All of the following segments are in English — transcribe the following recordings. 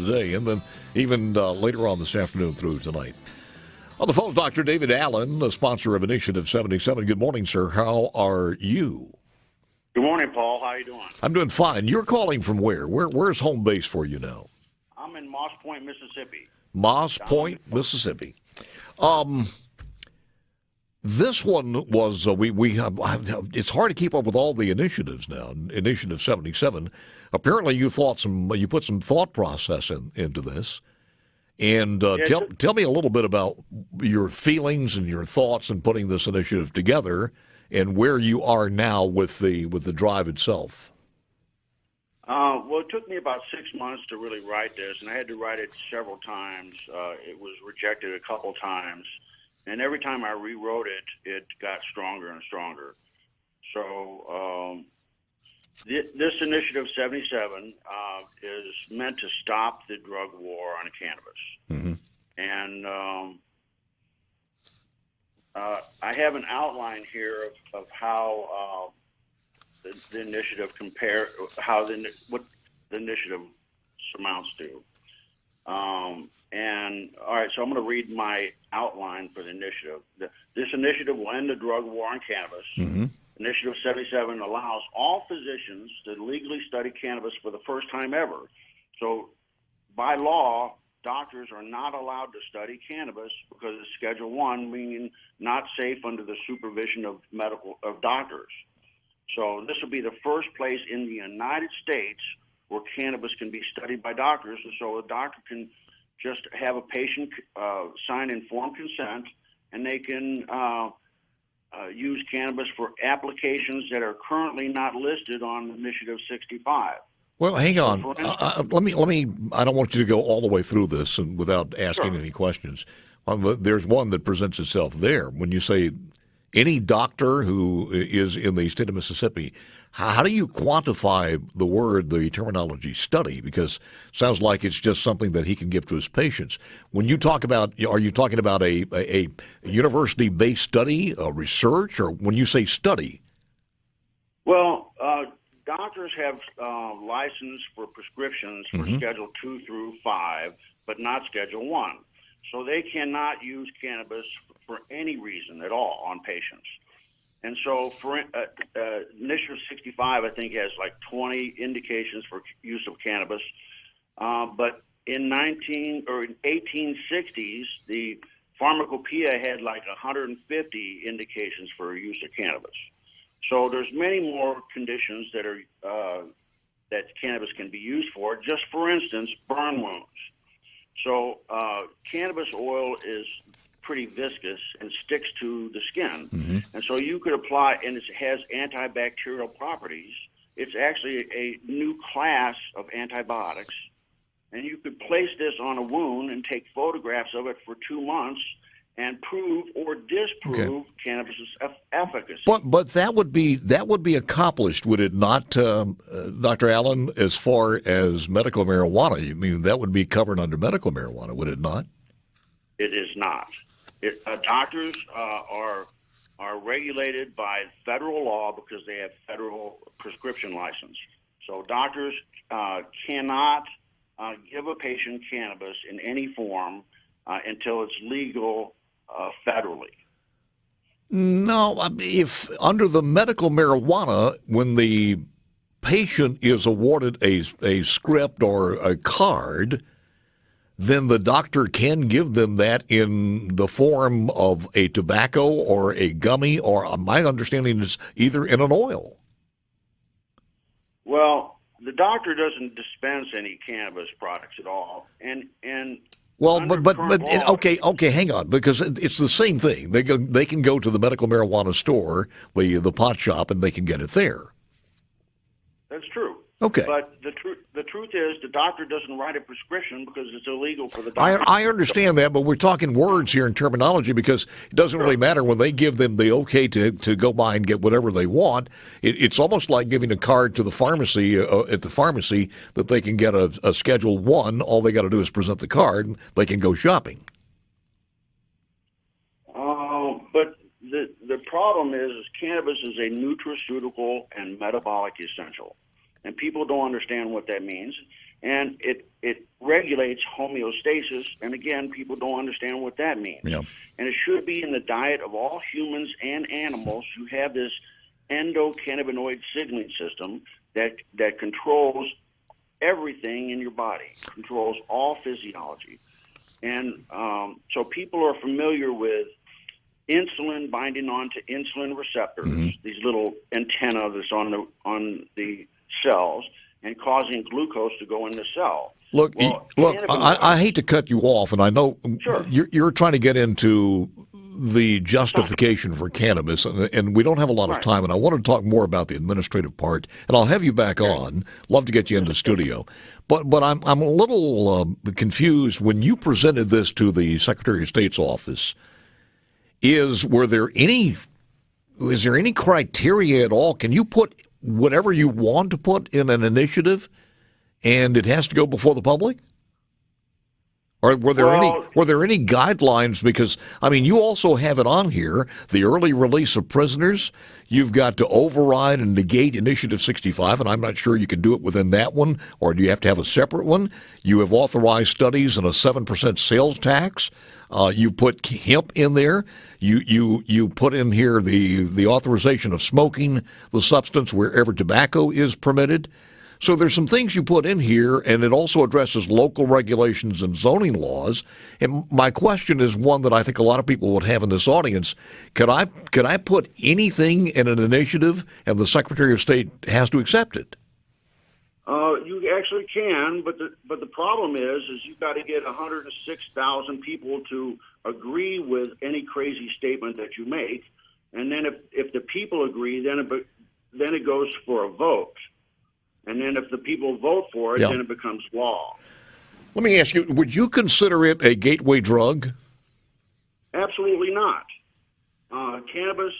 today, and then even later on this afternoon through tonight. On the phone, Dr. David Allen, the sponsor of Initiative 77. Good morning, sir. How are you? Good morning, Paul. How are you doing? I'm doing fine. You're calling from where? Where's home base for you now? I'm in Moss Point, Mississippi. Moss Point, Mississippi. This one was it's hard to keep up with all the initiatives now. Initiative 77. Apparently, you put some thought process into this, and tell me a little bit about your feelings and your thoughts in putting this initiative together, and where you are now with the drive itself. Well, it took me about 6 months to really write this, and I had to write it several times. It was rejected a couple times, and every time I rewrote it, it got stronger and stronger. So this Initiative 77 is meant to stop the drug war on cannabis. Mm-hmm. And I have an outline here of how the initiative what the initiative amounts to. And all right, so I'm going to read my outline for the initiative. This initiative will end the drug war on cannabis. Mm-hmm. Initiative 77 allows all physicians to legally study cannabis for the first time ever. So by law, doctors are not allowed to study cannabis because it's Schedule 1, meaning not safe under the supervision of doctors. So this will be the first place in the United States where cannabis can be studied by doctors. And so a doctor can just have a patient sign informed consent, and they can use cannabis for applications that are currently not listed on Initiative 65. Well, hang on. Let me. I don't want you to go all the way through this and without asking any questions. There's one that presents itself there. When you say any doctor who is in the state of Mississippi, how do you quantify the terminology study? Because it sounds like it's just something that he can give to his patients. When you talk about, are you talking about a university-based study, research, or when you say study? Well, doctors have license for prescriptions for Schedule 2 through 5, but not Schedule 1. So they cannot use cannabis for any reason at all on patients. And so for Initiative 65, I think, has like 20 indications for use of cannabis. But in 1860s, the pharmacopoeia had like 150 indications for use of cannabis. So there's many more conditions that are that cannabis can be used for. Just for instance, burn wounds. So cannabis oil is pretty viscous and sticks to the skin. Mm-hmm. And so you could apply, and it has antibacterial properties. It's actually a new class of antibiotics. And you could place this on a wound and take photographs of it for 2 months and prove or disprove cannabis's efficacy. But that would be accomplished, would it not, Dr. Allen, as far as medical marijuana? I mean, that would be covered under medical marijuana, would it not? It is not. Doctors are regulated by federal law because they have federal prescription license. So doctors cannot give a patient cannabis in any form until it's legal federally. No, if under the medical marijuana, when the patient is awarded a script or a card, then the doctor can give them that in the form of a tobacco or a gummy, or my understanding is either in an oil. Well, the doctor doesn't dispense any cannabis products at all, and well, but okay, hang on, because it's the same thing. They can go to the medical marijuana store, the pot shop, and they can get it there. That's true. Okay. But the truth is the doctor doesn't write a prescription because it's illegal for the doctor. I understand that, but we're talking words here in terminology because it doesn't really matter when they give them the okay to go by and get whatever they want. It's almost like giving a card to the pharmacy at the pharmacy that they can get a Schedule 1. All they got to do is present the card and they can go shopping. But the problem is cannabis is a nutraceutical and metabolic essential. And people don't understand what that means. and it regulates homeostasis. And again, people don't understand what that means. Yeah. And it should be in the diet of all humans and animals who have this endocannabinoid signaling system that controls everything in your body, controls all physiology. And so people are familiar with insulin binding onto insulin receptors, these little antennae that's on the cells, and causing glucose to go in the cell. Look, I hate to cut you off, and I know you're trying to get into the justification for cannabis, and we don't have a lot of time, and I want to talk more about the administrative part, and I'll have you back on. Love to get you in the studio. But I'm a little confused. When you presented this to the Secretary of State's office, is there any criteria at all? Can you put whatever you want to put in an initiative, and it has to go before the public? Or were there any guidelines? Because I mean, you also have it on here: the early release of prisoners. You've got to override and negate Initiative 65, and I'm not sure you can do it within that one, or do you have to have a separate one? You have authorized studies and a 7% sales tax. You put hemp in there. You put in here the authorization of smoking the substance wherever tobacco is permitted. So there's some things you put in here, and it also addresses local regulations and zoning laws. And my question is one that I think a lot of people would have in this audience. Could I put anything in an initiative, and the Secretary of State has to accept it? You actually can, but the problem is you've got to get 106,000 people to agree with any crazy statement that you make, and then if the people agree, then it goes for a vote. And then if the people vote for it, then it becomes law. Let me ask you, would you consider it a gateway drug? Absolutely not. Cannabis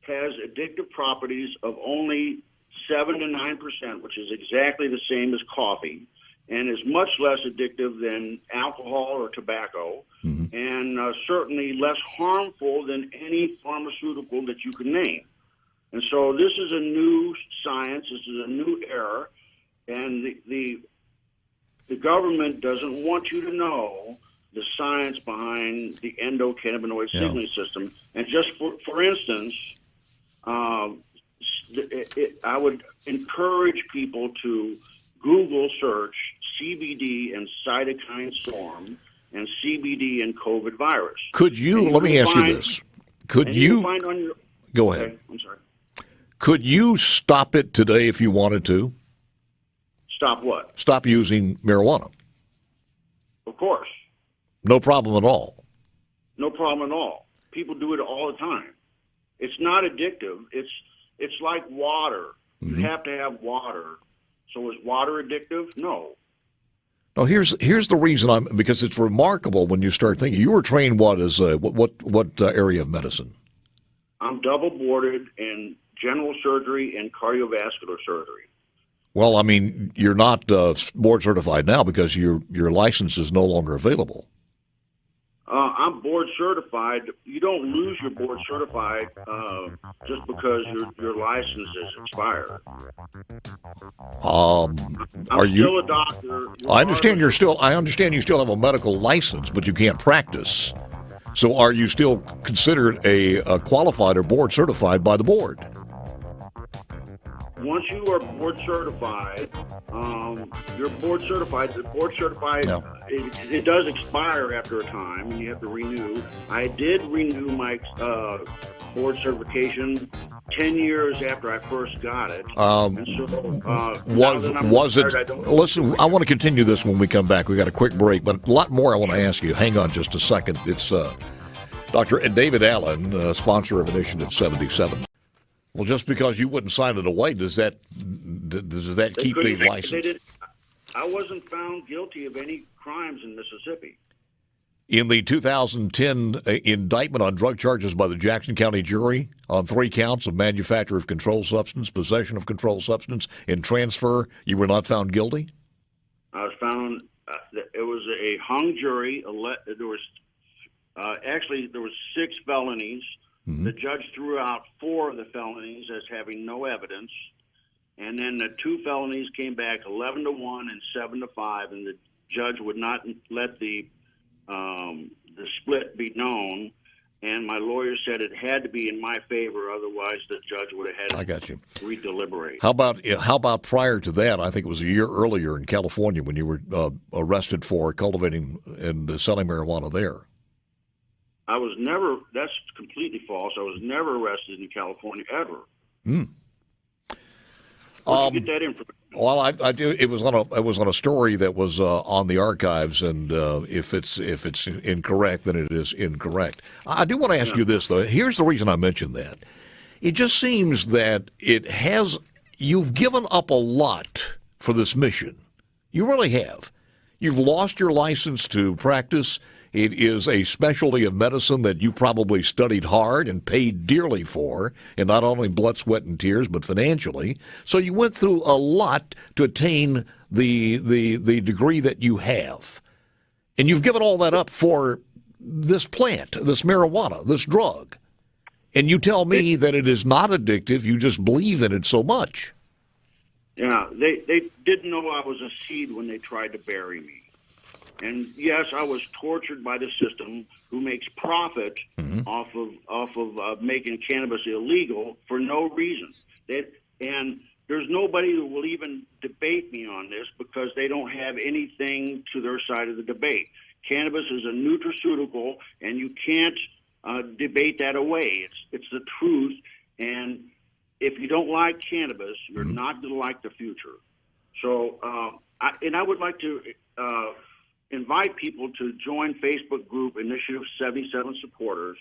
has addictive properties of only 7 to 9%, which is exactly the same as coffee, and is much less addictive than alcohol or tobacco, and certainly less harmful than any pharmaceutical that you can name. And so this is a new science. This is a new era, and the government doesn't want you to know the science behind the endocannabinoid signaling system. And just for instance, I would encourage people to Google search CBD and cytokine storm and CBD and COVID virus. Could you? Let me ask you this: Could you find on your? Go ahead. Okay, I'm sorry. Could you stop it today if you wanted to? Stop what? Stop using marijuana. Of course. No problem at all. No problem at all. People do it all the time. It's not addictive. It's like water. You have to have water. So is water addictive? No. No, here's the reason because it's remarkable when you start thinking. You were trained what area of medicine? I'm double boarded in general surgery and cardiovascular surgery. Well, I mean, you're not board certified now because your license is no longer available. I'm board certified. You don't lose your board certified just because your license is expired. I'm still a doctor. I understand you still have a medical license, but you can't practice. So are you still considered a qualified or board certified by the board? Once you are board certified, you're board certified. The board certified, it does expire after a time, and you have to renew. I did renew my board certification 10 years after I first got it. Listen, I want to continue this when we come back. We got a quick break, but a lot more I want to ask you. Hang on just a second. It's Dr. David Allen, sponsor of Initiative 77. Well, just because you wouldn't sign it away, does that keep the license? I wasn't found guilty of any crimes in Mississippi. In the 2010 indictment on drug charges by the Jackson County jury on 3 counts of manufacture of controlled substance, possession of controlled substance, and transfer, you were not found guilty? I was found. It was a hung jury. There was 6 felonies. The judge threw out 4 of the felonies as having no evidence, and then the 2 felonies came back 11-1 and 7-5, and the judge would not let the split be known. And my lawyer said it had to be in my favor, otherwise the judge would have had I got you. redeliberate. How about prior to that? I think it was a year earlier in California when you were arrested for cultivating and selling marijuana there. I was never. That's completely false. I was never arrested in California ever. Where'd you get that information? Well, I do. It was on a story that was on the archives, and if it's incorrect, then it is incorrect. I do want to ask you this though. Here's the reason I mentioned that. It just seems that you've given up a lot for this mission. You really have. You've lost your license to practice. It is a specialty of medicine that you probably studied hard and paid dearly for, and not only blood, sweat, and tears, but financially. So you went through a lot to attain the degree that you have. And you've given all that up for this plant, this marijuana, this drug. And you tell me that it is not addictive, you just believe in it so much. Yeah, they didn't know I was a seed when they tried to bury me. And yes, I was tortured by the system, who makes profit off of making cannabis illegal for no reason. And there's nobody who will even debate me on this because they don't have anything to their side of the debate. Cannabis is a nutraceutical, and you can't debate that away. It's the truth. And if you don't like cannabis, you're not going to like the future. So, I would like to invite people to join Facebook group Initiative 77 Supporters.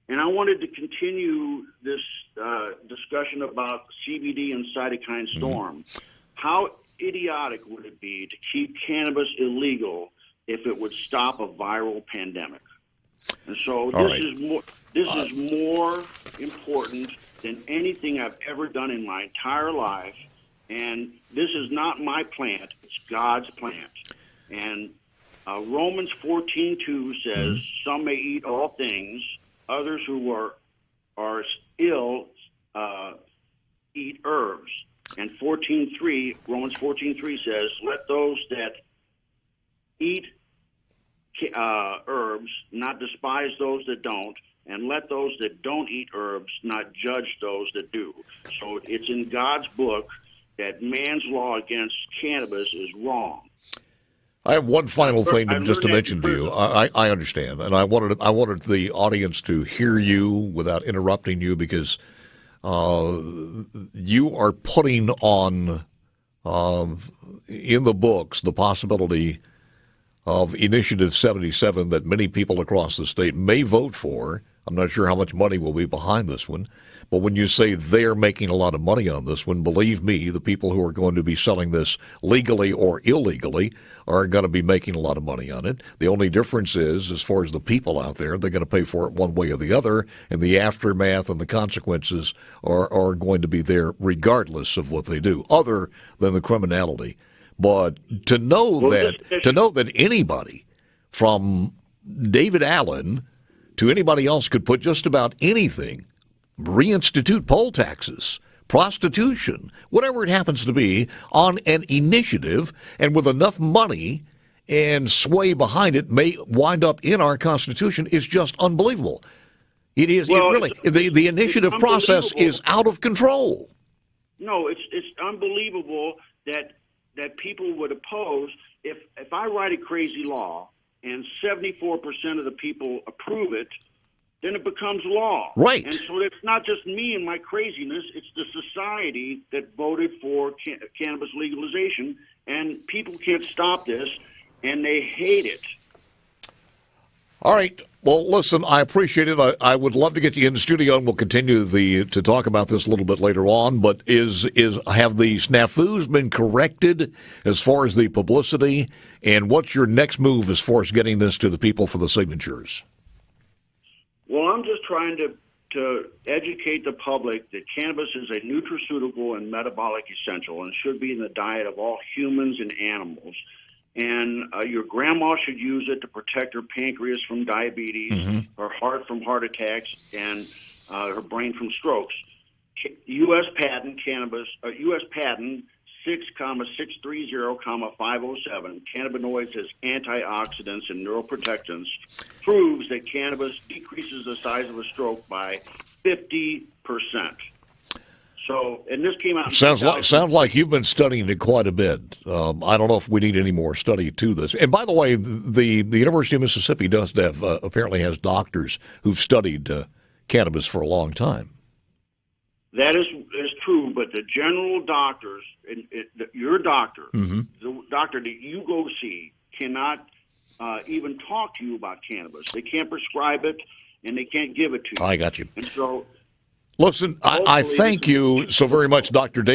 And I wanted to continue this discussion about CBD and cytokine storm. How idiotic would it be to keep cannabis illegal if it would stop a viral pandemic? And so this is more important than anything I've ever done in my entire life. And this is not my plant; it's God's plant. And Romans 14:2 says, "Some may eat all things; others who are ill eat herbs." And Romans 14:3 says, "Let those that eat herbs not despise those that don't, and let those that don't eat herbs not judge those that do." So it's in God's book that man's law against cannabis is wrong. I have one final thing just to mention to you. I understand, and I wanted the audience to hear you without interrupting you, because you are putting on in the books the possibility of Initiative 77 that many people across the state may vote for. I'm not sure how much money will be behind this one. But when you say they're making a lot of money on this one, believe me, the people who are going to be selling this legally or illegally are going to be making a lot of money on it. The only difference is, as far as the people out there, they're going to pay for it one way or the other, and the aftermath and the consequences are going to be there regardless of what they do, other than the criminality. But to know that anybody, from David Allen to anybody else, could put just about anything, reinstitute poll taxes, prostitution, whatever it happens to be, on an initiative, and with enough money and sway behind it, may wind up in our Constitution, is just unbelievable. It is. Well, the initiative process is out of control. No, it's unbelievable that people would oppose. If I write a crazy law and 74% of the people approve it, then it becomes law. Right. And so it's not just me and my craziness, it's the society that voted for cannabis legalization, and people can't stop this, and they hate it. All right. Well, listen, I appreciate it. I would love to get you in the studio, and we'll continue to talk about this a little bit later on. But have the snafus been corrected as far as the publicity? And what's your next move as far as getting this to the people for the signatures? Well, I'm just trying to educate the public that cannabis is a nutraceutical and metabolic essential and should be in the diet of all humans and animals. And your grandma should use it to protect her pancreas from diabetes, her heart from heart attacks, and her brain from strokes. U.S. patent cannabis, U.S. patent 6,630,507, cannabinoids as antioxidants and neuroprotectants, proves that cannabis decreases the size of a stroke by 50%. So, and this came out. Sounds like you've been studying it quite a bit. I don't know if we need any more study to this. And by the way, the University of Mississippi does have apparently has doctors who've studied cannabis for a long time. That is true, but the general doctors, your doctor, the doctor that you go see, cannot even talk to you about cannabis. They can't prescribe it, and they can't give it to you. I got you. And so, listen, I thank you so very much, Dr. Davis.